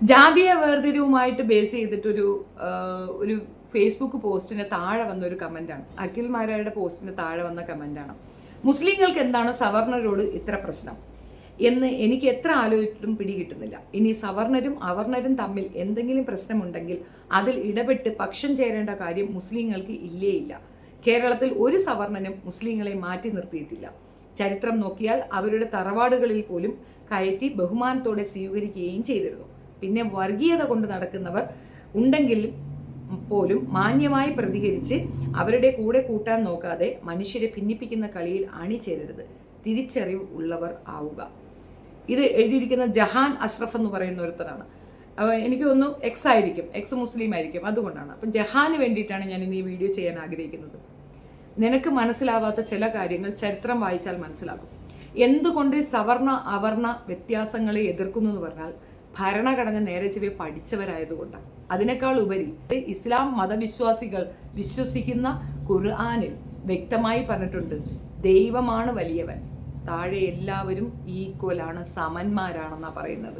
ജാതീയ വേർതിരിവുമായിട്ട് ബേസ് ചെയ്തിട്ടൊരു ഒരു ഫേസ്ബുക്ക് പോസ്റ്റിന് താഴെ വന്ന ഒരു കമന്റാണ്. അഖിൽ മാരാരുടെ പോസ്റ്റിന് താഴെ വന്ന കമന്റാണ്. മുസ്ലിങ്ങൾക്ക് എന്താണ് സവർണരോട് ഇത്ര പ്രശ്നം എന്ന് എനിക്ക് എത്ര ആലോചിച്ചിട്ടും പിടികിട്ടുന്നില്ല. ഇനി സവർണരും അവർണരും തമ്മിൽ എന്തെങ്കിലും പ്രശ്നമുണ്ടെങ്കിൽ അതിൽ ഇടപെട്ട് പക്ഷം ചേരേണ്ട കാര്യം മുസ്ലിങ്ങൾക്ക് ഇല്ല. കേരളത്തിൽ ഒരു സവർണനും മുസ്ലിങ്ങളെ മാറ്റി നിർത്തിയിട്ടില്ല. ചരിത്രം നോക്കിയാൽ അവരുടെ തറവാടുകളിൽ പോലും കയറ്റി ബഹുമാനത്തോടെ സ്വീകരിക്കുകയും ചെയ്തിരുന്നു. പിന്നെ വർഗീയത കൊണ്ട് നടക്കുന്നവർ ഉണ്ടെങ്കിൽ പോലും മാന്യമായി പ്രതികരിച്ച് അവരുടെ കൂടെ കൂട്ടാൻ നോക്കാതെ മനുഷ്യരെ ഭിന്നിപ്പിക്കുന്ന കളിയിൽ അണിചേരരുത്. തിരിച്ചറിവ് ഉള്ളവർ ആവുക. ഇത് എഴുതിയിരിക്കുന്ന ജഹാൻ അഷ്റഫ് എന്ന് പറയുന്ന ഒരുത്തരാണ്. എനിക്ക് തോന്നുന്നു എക്സ് മുസ്ലിം ആയിരിക്കും, അതുകൊണ്ടാണ്. അപ്പം ജഹാന് വേണ്ടിയിട്ടാണ് ഞാൻ ഇന്ന് ഈ വീഡിയോ ചെയ്യാൻ ആഗ്രഹിക്കുന്നത്. നിനക്ക് മനസ്സിലാവാത്ത ചില കാര്യങ്ങൾ ചരിത്രം വായിച്ചാൽ മനസ്സിലാകും. എന്തുകൊണ്ട് സവർണ അവർണ വ്യത്യാസങ്ങളെ എതിർക്കുന്നു എന്ന് പറഞ്ഞാൽ ഭരണഘടന നേരെ ചെവ്വെ പഠിച്ചവരായതുകൊണ്ടാണ്. അതിനേക്കാൾ ഉപരി ഇസ്ലാം മതവിശ്വാസികൾ വിശ്വസിക്കുന്ന ഖുർആനിൽ വ്യക്തമായി പറഞ്ഞിട്ടുണ്ട്, ദൈവമാണ് വലിയവൻ, താഴെ എല്ലാവരും ഈക്വലാണ്, സമന്മാരാണെന്നാണ് പറയുന്നത്.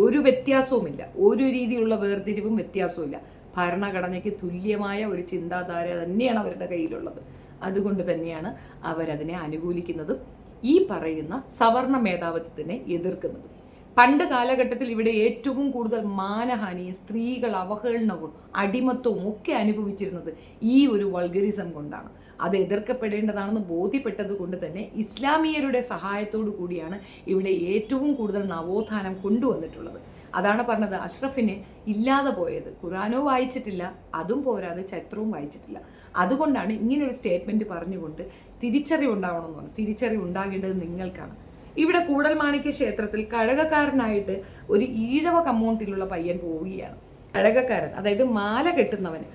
ഒരു വ്യത്യാസവുമില്ല, ഒരു രീതിയിലുള്ള വേർതിരിവും വ്യത്യാസവുമില്ല. ഭരണഘടനയ്ക്ക് തുല്യമായ ഒരു ചിന്താധാര തന്നെയാണ് അവരുടെ കയ്യിലുള്ളത്. അതുകൊണ്ട് തന്നെയാണ് അവരതിനെ അനുകൂലിക്കുന്നതും ഈ പറയുന്ന സവർണ മേധാവിത്വത്തിനെ എതിർക്കുന്നത്. പണ്ട് കാലഘട്ടത്തിൽ ഇവിടെ ഏറ്റവും കൂടുതൽ മാനഹാനിയും സ്ത്രീകൾ അവഹേളനവും അടിമത്വവും ഒക്കെ അനുഭവിച്ചിരുന്നത് ഈ ഒരു വൾഗറിസം കൊണ്ടാണ്. അത് എതിർക്കപ്പെടേണ്ടതാണെന്ന് ബോധ്യപ്പെട്ടത് കൊണ്ട് തന്നെ ഇസ്ലാമിയരുടെ സഹായത്തോടു കൂടിയാണ് ഇവിടെ ഏറ്റവും കൂടുതൽ നവോത്ഥാനം കൊണ്ടുവന്നിട്ടുള്ളത്. അതാണ് പറഞ്ഞത്, അഷ്റഫിനെ ഇല്ലാതെ പോയത്. ഖുറാനോ വായിച്ചിട്ടില്ല, അതും പോരാതെ ചരിത്രവും വായിച്ചിട്ടില്ല. അതുകൊണ്ടാണ് ഇങ്ങനൊരു സ്റ്റേറ്റ്മെന്റ് പറഞ്ഞുകൊണ്ട് തിരിച്ചറിവുണ്ടാവണമെന്ന് പറഞ്ഞു. തിരിച്ചറിവുണ്ടാകേണ്ടത് നിങ്ങൾക്കാണ്. ഇവിടെ കൂടൽമാണിക്യ ക്ഷേത്രത്തിൽ കഴകക്കാരനായിട്ട് ഒരു ഈഴവ കമ്മ്യൂണിറ്റിയിലുള്ള പയ്യൻ പോവുകയാണ്. കഴകക്കാരൻ, അതായത് മാല കെട്ടുന്നവന്,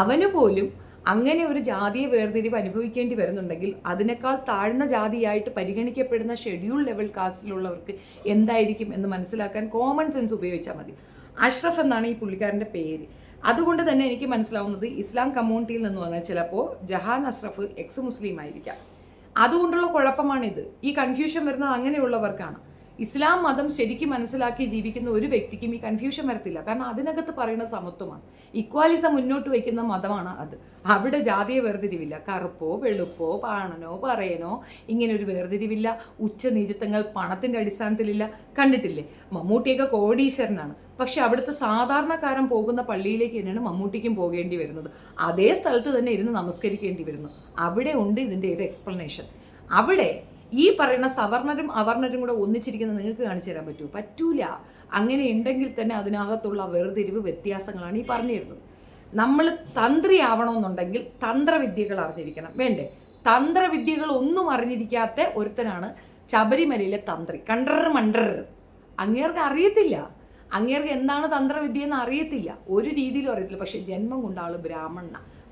അവന് പോലും അങ്ങനെ ഒരു ജാതീയ വേർതിരിവ് അനുഭവിക്കേണ്ടി വരുന്നുണ്ടെങ്കിൽ അതിനേക്കാൾ താഴ്ന്ന ജാതിയായിട്ട് പരിഗണിക്കപ്പെടുന്ന ഷെഡ്യൂൾ ലെവൽ കാസ്റ്റിലുള്ളവർക്ക് എന്തായിരിക്കും എന്ന് മനസ്സിലാക്കാൻ കോമൺ സെൻസ് ഉപയോഗിച്ചാൽ മതി. അഷ്റഫ് എന്നാണ് ഈ പുള്ളിക്കാരൻ്റെ പേര്. അതുകൊണ്ട് തന്നെ എനിക്ക് മനസ്സിലാവുന്നത് ഇസ്ലാം കമ്മ്യൂണിറ്റിയിൽ നിന്ന് വന്നാൽ ചിലപ്പോൾ ജഹാൻ അഷ്റഫ് എക്സ് മുസ്ലിം ആയിരിക്കാം. അതുകൊണ്ടുള്ള കുഴപ്പമാണിത്. ഈ കൺഫ്യൂഷൻ വരുന്നത് അങ്ങനെയുള്ളവർക്കാണ്. ഇസ്ലാം മതം ശരിക്കും മനസ്സിലാക്കി ജീവിക്കുന്ന ഒരു വ്യക്തിക്കും ഈ കൺഫ്യൂഷൻ വരത്തില്ല. കാരണം അതിനകത്ത് പറയുന്ന സമത്വമാണ്, ഇക്വാലിസം മുന്നോട്ട് വയ്ക്കുന്ന മതമാണ് അത്. അവിടെ ജാതീയ വേർതിരിവില്ല, കറുപ്പോ വെളുപ്പോ പാണനോ പറയനോ ഇങ്ങനെ ഒരു വേർതിരിവില്ല. ഉച്ചനീചത്വങ്ങൾ പണത്തിന്റെ അടിസ്ഥാനത്തിലില്ല. കണ്ടിട്ടില്ലേ, മമ്മൂട്ടിയൊക്കെ കോടീശ്വരനാണ്, പക്ഷെ അവിടുത്തെ സാധാരണക്കാരൻ പോകുന്ന പള്ളിയിലേക്ക് തന്നെയാണ് മമ്മൂട്ടിക്കും പോകേണ്ടി വരുന്നത്. അതേ സ്ഥലത്ത് തന്നെ ഇരുന്ന് നമസ്കരിക്കേണ്ടി വരുന്നു. അവിടെ ഉണ്ട് ഇതിൻ്റെ ഒരു എക്സ്പ്ലനേഷൻ. അവിടെ ഈ പറയുന്ന സവർണരും അവർണരും കൂടെ ഒന്നിച്ചിരിക്കുന്നത് നിങ്ങൾക്ക് കാണിച്ചു തരാൻ പറ്റുമോ? പറ്റൂല. അങ്ങനെ ഉണ്ടെങ്കിൽ തന്നെ അതിനകത്തുള്ള വേർതിരിവ് വ്യത്യാസങ്ങളാണ് ഈ പറഞ്ഞു തരുന്നത്. നമ്മൾ തന്ത്രി ആവണമെന്നുണ്ടെങ്കിൽ തന്ത്രവിദ്യകൾ അറിഞ്ഞിരിക്കണം, വേണ്ടേ? തന്ത്രവിദ്യകൾ ഒന്നും അറിഞ്ഞിരിക്കാത്ത ഒരുത്തനാണ് ശബരിമലയിലെ തന്ത്രി. കണ്ടർ മണ്ടർ, അങ്ങേർക്ക് അറിയത്തില്ല. അങ്ങേർക്ക് എന്താണ് തന്ത്രവിദ്യ എന്ന് അറിയത്തില്ല, ഒരു രീതിയിലും അറിയത്തില്ല. പക്ഷെ ജന്മം കൊണ്ട് ആള്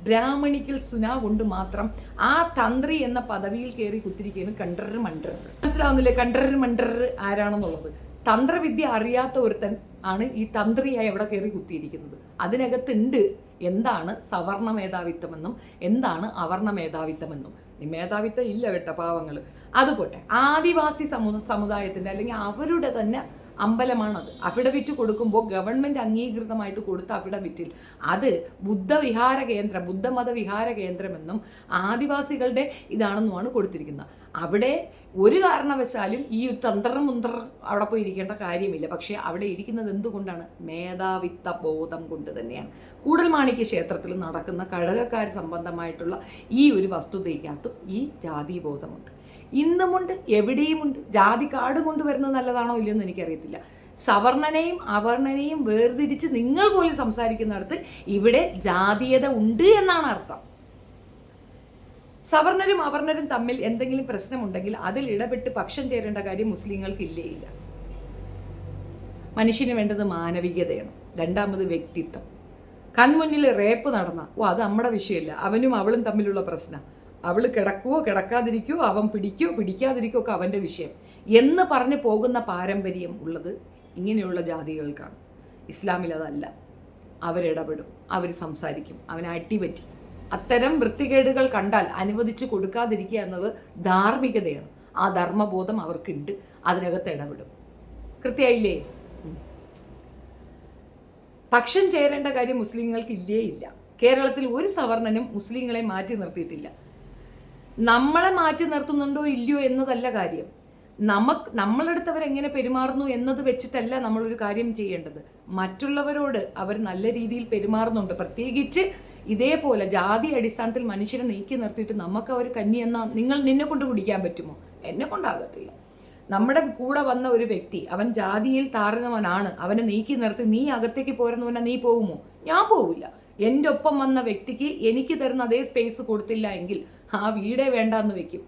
ബ്രാഹ്മണിക്കൽ സുന കൊണ്ട് മാത്രം ആ തന്ത്രി എന്ന പദവിയിൽ കയറി കുത്തിരിക്കുകയാണ് കണ്ടർ മണ്ടർ. മനസ്സിലാവുന്നില്ലേ കണ്ടർ മണ്ടർ ആരാണെന്നുള്ളത്? തന്ത്രവിദ്യ അറിയാത്ത ഒരുത്തൻ ആണ് ഈ തന്ത്രിയായി അവിടെ കയറി കുത്തിയിരിക്കുന്നത്. അതിനകത്തുണ്ട് എന്താണ് സവർണ മേധാവിത്വമെന്നും എന്താണ് അവർണ മേധാവിത്വമെന്നും. മേധാവിത്വം ഇല്ല കേട്ടോ, പാവങ്ങൾ. അതുപോട്ടെ, ആദിവാസി സമുദായത്തിൻ്റെ അല്ലെങ്കിൽ അവരുടെ തന്നെ അമ്പലമാണത്. അഫിഡവിറ്റ് കൊടുക്കുമ്പോൾ ഗവൺമെൻറ് അംഗീകൃതമായിട്ട് കൊടുത്ത അഫിഡവിറ്റിൽ അത് ബുദ്ധവിഹാര കേന്ദ്രം, ബുദ്ധമത വിഹാര കേന്ദ്രമെന്നും ആദിവാസികളുടെ ഇതാണെന്നുമാണ് കൊടുത്തിരിക്കുന്നത്. അവിടെ ഒരു കാരണവശാലും ഈ തന്ത്രമുന്ത്രർ അവിടെ പോയി ഇരിക്കേണ്ട കാര്യമില്ല. പക്ഷേ അവിടെ ഇരിക്കുന്നത് എന്തുകൊണ്ടാണ്? മേധാവിത്വ ബോധം കൊണ്ട് തന്നെയാണ്. കൂടൽമാണിക്യ ക്ഷേത്രത്തിൽ നടക്കുന്ന കഴകക്കാർ സംബന്ധമായിട്ടുള്ള ഈ ഒരു വസ്തുതയ്ക്കകത്തും ഈ ജാതിബോധമുണ്ട്. ഇന്നുമുണ്ട്, എവിടെയുമുണ്ട്. ജാതി കാർഡ് കൊണ്ടുവരുന്നത് നല്ലതാണോ ഇല്ലയോ എന്ന് എനിക്കറിയത്തില്ല. സവർണനെയും അവർണനെയും വേർതിരിച്ച് നിങ്ങൾ പോലും സംസാരിക്കുന്നിടത്ത് ഇവിടെ ജാതീയത ഉണ്ട് എന്നാണ് അർത്ഥം. സവർണരും അവർണരും തമ്മിൽ എന്തെങ്കിലും പ്രശ്നമുണ്ടെങ്കിൽ അതിൽ ഇടപെട്ട് പക്ഷം ചേരേണ്ട കാര്യം മുസ്ലിങ്ങൾക്ക് ഇല്ല. മനുഷ്യന് വേണ്ടത് മാനവികതയാണ്. രണ്ടാമത് വ്യക്തിത്വം. കൺമുന്നിൽ റേപ്പ് നടന്ന അത് നമ്മുടെ വിഷയമില്ല, അവനും അവളും തമ്മിലുള്ള പ്രശ്നം. അവൾ കിടക്കുവോ കിടക്കാതിരിക്കുവോ, അവൻ പിടിക്കുവോ പിടിക്കാതിരിക്കുവോ ഒക്കെ അവൻ്റെ വിഷയം എന്ന് പറഞ്ഞ് പോകുന്ന പാരമ്പര്യം ഉള്ളത് ഇങ്ങനെയുള്ള ജാതികൾക്കാണ്. ഇസ്ലാമിൽ അതല്ല. അവരിടപെടും, അവർ സംസാരിക്കും, അവനെ അട്ടിപറ്റി. അത്തരം വൃത്തികേടുകൾ കണ്ടാൽ അനുവദിച്ചു കൊടുക്കാതിരിക്കുക എന്നത് ധാർമ്മികതയാണ്. ആ ധർമ്മബോധം അവർക്കുണ്ട്, അതിനകത്ത് ഇടപെടും. കൃത്യമായില്ലേ? പക്ഷം ചേരേണ്ട കാര്യം മുസ്ലിങ്ങൾക്ക് ഇല്ലേ ഇല്ല. കേരളത്തിൽ ഒരു സവർണനും മുസ്ലിങ്ങളെ മാറ്റി നിർത്തിയിട്ടില്ല. നമ്മളെ മാറ്റി നിർത്തുന്നുണ്ടോ ഇല്ലയോ എന്നതല്ല കാര്യം. നമ്മളെടുത്തവരെങ്ങനെ പെരുമാറുന്നു എന്നത് വെച്ചിട്ടല്ല നമ്മളൊരു കാര്യം ചെയ്യേണ്ടത്. മറ്റുള്ളവരോട് അവർ നല്ല രീതിയിൽ പെരുമാറുന്നുണ്ട്. പ്രത്യേകിച്ച് ഇതേപോലെ ജാതി അടിസ്ഥാനത്തിൽ മനുഷ്യരെ നീക്കി നിർത്തിയിട്ട് നമുക്ക് അവർ കഞ്ഞി നിന്നെ കൊണ്ട് കുടിക്കാൻ പറ്റുമോ? എന്നെ കൊണ്ടാകത്തില്ല. നമ്മുടെ കൂടെ വന്ന ഒരു വ്യക്തി അവൻ ജാതിയിൽ താറുന്നവനാണ്, അവനെ നീക്കി നിർത്തി നീ അകത്തേക്ക് പോരുന്നവനാ, നീ പോകുമോ? ഞാൻ പോവില്ല. എൻ്റെ ഒപ്പം വന്ന വ്യക്തിക്ക് എനിക്ക് തരുന്ന അതേ സ്പേസ് കൊടുത്തില്ല എങ്കിൽ ആ വീടേ വേണ്ടാന്ന് വെക്കും.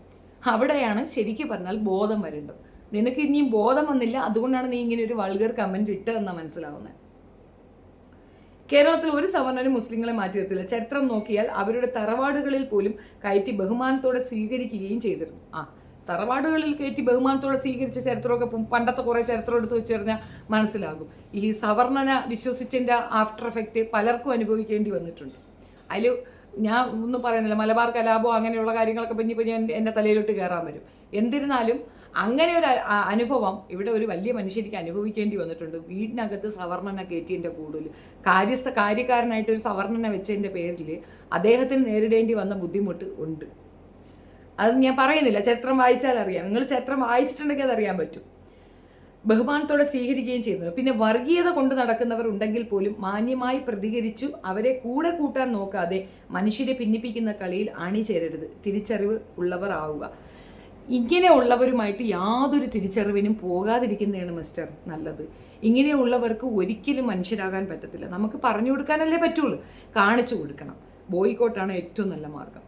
അവിടെയാണ് ശരിക്കും പറഞ്ഞാൽ ബോധം വരേണ്ടത്. നിനക്ക് ഇനിയും ബോധം വന്നില്ല, അതുകൊണ്ടാണ് നീ ഇങ്ങനെ ഒരു വൾഗർ കമന്റ് ഇട്ടതെന്നാ മനസ്സിലാവുന്നത്. കേരളത്തിൽ ഒരു സവർണനും മുസ്ലിങ്ങളെ മാറ്റി നിർത്തില്ല. ചരിത്രം നോക്കിയാൽ അവരുടെ തറവാടുകളിൽ പോലും കയറ്റി ബഹുമാനത്തോടെ സ്വീകരിക്കുകയും ചെയ്തിരുന്നു. തറവാടുകളിൽ കയറ്റി ബഹുമാനത്തോടെ സ്വീകരിച്ച ചരിത്രമൊക്കെ പണ്ടത്തെ കുറെ ചരിത്രം എടുത്ത് വെച്ച് കഴിഞ്ഞാൽ മനസ്സിലാകും. ഈ സവർണനെ വിശ്വസിച്ചതിൻ്റെ ആഫ്റ്റർ എഫക്റ്റ് പലർക്കും അനുഭവിക്കേണ്ടി വന്നിട്ടുണ്ട്. അതിൽ ഞാൻ ഒന്നും പറയുന്നില്ല, മലബാർ കലാപോ അങ്ങനെയുള്ള കാര്യങ്ങളൊക്കെ പിന്നെ എൻ്റെ തലയിലോട്ട് കയറാൻ വരും. എന്നിരുന്നാലും അങ്ങനെ ഒരു അനുഭവം ഇവിടെ ഒരു വലിയ മനുഷ്യർക്ക് അനുഭവിക്കേണ്ടി വന്നിട്ടുണ്ട്. വീടിനകത്ത് സവർണനെ കയറ്റിയതിൻ്റെ കൂടുതൽ കാര്യക്കാരനായിട്ട് ഒരു സവർണനെ വെച്ചതിൻ്റെ പേരിൽ അദ്ദേഹത്തിന് നേരിടേണ്ടി വന്ന ബുദ്ധിമുട്ട് ഉണ്ട്. അത് ഞാൻ പറയുന്നില്ല, ചരിത്രം വായിച്ചാൽ അറിയാം. നിങ്ങൾ ചരിത്രം വായിച്ചിട്ടുണ്ടെങ്കിൽ അതറിയാൻ പറ്റും. ബഹുമാനത്തോടെ സ്വീകരിക്കുകയും ചെയ്യുന്നു. പിന്നെ വർഗീയത കൊണ്ട് നടക്കുന്നവർ ഉണ്ടെങ്കിൽ പോലും മാന്യമായി പ്രതികരിച്ചു അവരെ കൂടെ കൂട്ടാൻ നോക്കാതെ മനുഷ്യരെ ഭിന്നിപ്പിക്കുന്ന കളിയിൽ അണിചേരരുത്. തിരിച്ചറിവ് ഉള്ളവർ ആവുക. ഇങ്ങനെയുള്ളവരുമായിട്ട് യാതൊരു തിരിച്ചറിവിനും പോകാതിരിക്കുന്നതാണ് മിസ്റ്റർ നല്ലത്. ഇങ്ങനെയുള്ളവർക്ക് ഒരിക്കലും മനുഷ്യരാകാൻ പറ്റത്തില്ല. നമുക്ക് പറഞ്ഞു കൊടുക്കാനല്ലേ പറ്റുള്ളൂ, കാണിച്ചു കൊടുക്കണം. ബോയ്ക്കോട്ടാണ് ഏറ്റവും നല്ല മാർഗം.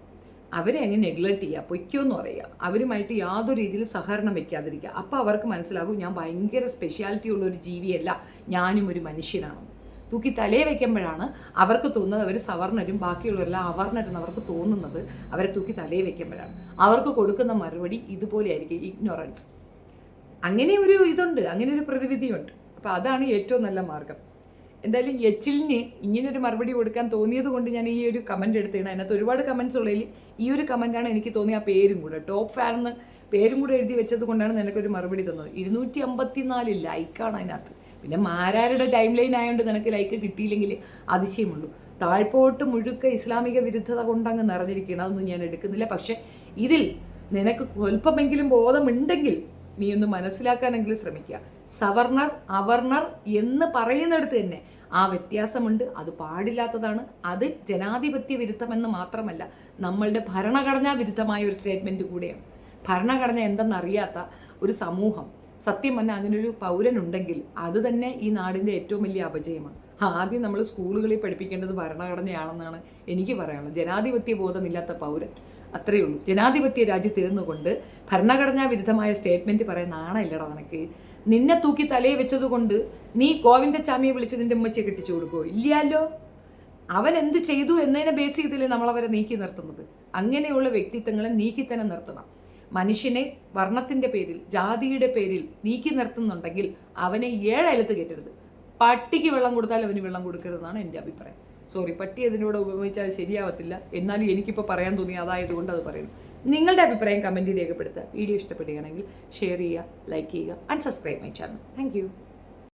അവരെ അങ്ങ് നെഗ്ലക്ട് ചെയ്യുക, പൊയ്ക്കോന്ന് പറയുക, അവരുമായിട്ട് യാതൊരു രീതിയിൽ സഹകരണം വെക്കാതിരിക്കുക. അപ്പോൾ അവർക്ക് മനസ്സിലാകും ഞാൻ ഭയങ്കര സ്പെഷ്യാലിറ്റി ഉള്ള ഒരു ജീവിയല്ല, ഞാനും ഒരു മനുഷ്യനാണ്. തൂക്കി തലയെ വയ്ക്കുമ്പോഴാണ് അവർക്ക് തോന്നുന്നത് അവർ സവർണരും ബാക്കിയുള്ളവരെല്ലാം അവർണരെന്ന് അവർക്ക് തോന്നുന്നത് അവരെ തൂക്കി തലയെ വയ്ക്കുമ്പോഴാണ്. അവർക്ക് കൊടുക്കുന്ന മറുപടി ഇതുപോലെയായിരിക്കും, ഇഗ്നോറൻസ്. അങ്ങനെ ഒരു ഇതുണ്ട്, അങ്ങനെ ഒരു പ്രതിവിധിയുണ്ട്. അപ്പോൾ അതാണ് ഏറ്റവും നല്ല മാർഗം. എന്തായാലും എച്ചിലിന് ഇങ്ങനൊരു മറുപടി കൊടുക്കാൻ തോന്നിയത് കൊണ്ട് ഞാൻ ഈ ഒരു കമൻറ്റ് എടുത്തതാണ്. അതിനകത്ത് ഒരുപാട് കമൻറ്റ്സ് ഉള്ളതിൽ ഈ ഒരു കമൻറ്റാണ് എനിക്ക് തോന്നിയ ആ പേരും കൂടെ ടോപ്പ് ഫാൻ എന്ന് പേരും കൂടെ എഴുതി വെച്ചത് കൊണ്ടാണ് നിനക്കൊരു മറുപടി തന്നത്. 254 ലൈക്കാണ് അതിനകത്ത്. പിന്നെ മാരാരുടെ ടൈം ലൈൻ ആയതുകൊണ്ട് നിനക്ക് ലൈക്ക് കിട്ടിയില്ലെങ്കിൽ അതിശയമുള്ളൂ. താഴ്പോട്ട് മുഴുക്ക ഇസ്ലാമിക വിരുദ്ധത കൊണ്ടങ്ങ് നിറഞ്ഞിരിക്കുകയാണ്. അതൊന്നും ഞാൻ എടുക്കുന്നില്ല. പക്ഷെ ഇതിൽ നിനക്ക് സ്വല്പമെങ്കിലും ബോധമുണ്ടെങ്കിൽ നീ ഒന്ന് മനസ്സിലാക്കാനെങ്കിലും ശ്രമിക്കുക. സവർണർ അവർണർ എന്ന് പറയുന്നിടത്ത് തന്നെ ആ വ്യത്യാസമുണ്ട്. അത് പാടില്ലാത്തതാണ്. അത് ജനാധിപത്യ വിരുദ്ധമെന്ന് മാത്രമല്ല, നമ്മളുടെ ഭരണഘടനാ വിരുദ്ധമായ ഒരു സ്റ്റേറ്റ്മെൻറ്റ് കൂടെയാണ്. ഭരണഘടന എന്തെന്നറിയാത്ത ഒരു സമൂഹം, സത്യം പറഞ്ഞാൽ അങ്ങനൊരു പൗരനുണ്ടെങ്കിൽ അത് തന്നെ ഈ നാടിൻ്റെ ഏറ്റവും വലിയ അപജയമാണ്. ആദ്യം നമ്മൾ സ്കൂളുകളിൽ പഠിപ്പിക്കേണ്ടത് ഭരണഘടനയാണെന്നാണ് എനിക്ക് പറയാനുള്ളത്. ജനാധിപത്യ ബോധമില്ലാത്ത പൗരൻ, അത്രയേ ഉള്ളൂ. ജനാധിപത്യ രാജ്യത്തിരുന്നുകൊണ്ട് ഭരണഘടനാ വിരുദ്ധമായ സ്റ്റേറ്റ്മെൻറ്റ് പറയാൻ നാണമില്ലടാ നിനക്ക്. നിന്നെ തൂക്കി തലയെ വെച്ചതുകൊണ്ട് നീ ഗോവിന്ദച്ചാമിയെ വിളിച്ച് നിന്റെ ഉമ്മച്ചിയെ കെട്ടിച്ചു കൊടുക്കുമോ? ഇല്ലല്ലോ. അവൻ എന്ത് ചെയ്തു എന്നതിനെ ബേസ് ചെയ്തില്ലേ നമ്മളവരെ നീക്കി നിർത്തുന്നത്. അങ്ങനെയുള്ള വ്യക്തിത്വങ്ങളെ നീക്കി തന്നെ നിർത്തണം. മനുഷ്യനെ വർണ്ണത്തിൻ്റെ പേരിൽ ജാതിയുടെ പേരിൽ നീക്കി നിർത്തുന്നുണ്ടെങ്കിൽ അവനെ 7 അയലത്ത് കയറ്റരുത്. പട്ടിക്ക് വെള്ളം കൊടുത്താൽ അവന് വെള്ളം കൊടുക്കരുതെന്നാണ് എൻ്റെ അഭിപ്രായം. സോറി, പട്ടി അതിനോട് ഉപയോഗിച്ചാൽ ശരിയാവത്തില്ല. എന്നാലും എനിക്കിപ്പോൾ പറയാൻ തോന്നി, അതായതുകൊണ്ട് അത് പറയുന്നു. നിങ്ങളുടെ അഭിപ്രായം കമൻറ്റിൽ രേഖപ്പെടുത്തുക. വീഡിയോ ഇഷ്ടപ്പെടുകയാണെങ്കിൽ ഷെയർ ചെയ്യുക, ലൈക്ക് ചെയ്യുക, and subscribe my channel. Thank you.